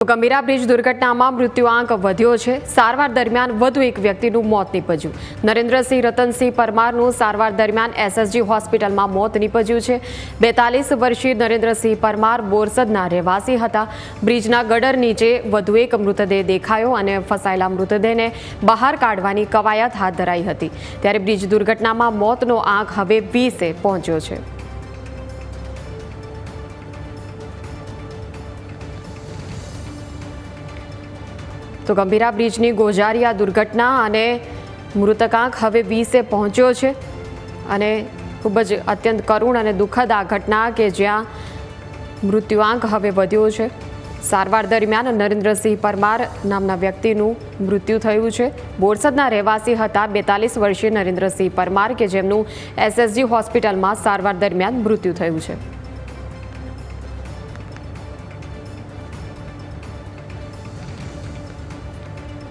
તો ગંભીરા બ્રિજ દુર્ઘટનામાં મૃત્યુઆંક વધ્યો છે। સારવાર દરમિયાન વધુ એક વ્યક્તિનું મોત નીપજ્યું। નરેન્દ્રસિંહ રતનસિંહ પરમારનું સારવાર દરમિયાન એસએસજી હોસ્પિટલમાં મોત નીપજ્યું છે। 42 વર્ષીય નરેન્દ્રસિંહ પરમાર બોરસદના રહેવાસી હતા। બ્રિજના ગટર નીચે વધુ એક મૃતદેહ દેખાયો અને ફસાયેલા મૃતદેહને બહાર કાઢવાની કવાયત હાથ ધરાઈ હતી। ત્યારે બ્રિજ દુર્ઘટનામાં મોતનો આંક હવે 20એ પહોંચ્યો છે। તો ગંભીરા બ્રિજની ગોજારિયા દુર્ઘટના અને મૃતકાંક હવે 20એ પહોંચ્યો છે અને ખૂબ જ અત્યંત કરુણ અને દુઃખદ આ ઘટના કે જ્યાં મૃત્યુઆંક હવે વધ્યો છે। સારવાર દરમિયાન નરેન્દ્રસિંહ પરમાર નામના વ્યક્તિનું મૃત્યુ થયું છે। બોરસદના રહેવાસી હતા 42 વર્ષીય નરેન્દ્રસિંહ પરમાર કે જેમનું એસએસજી હોસ્પિટલમાં સારવાર દરમિયાન મૃત્યુ થયું છે।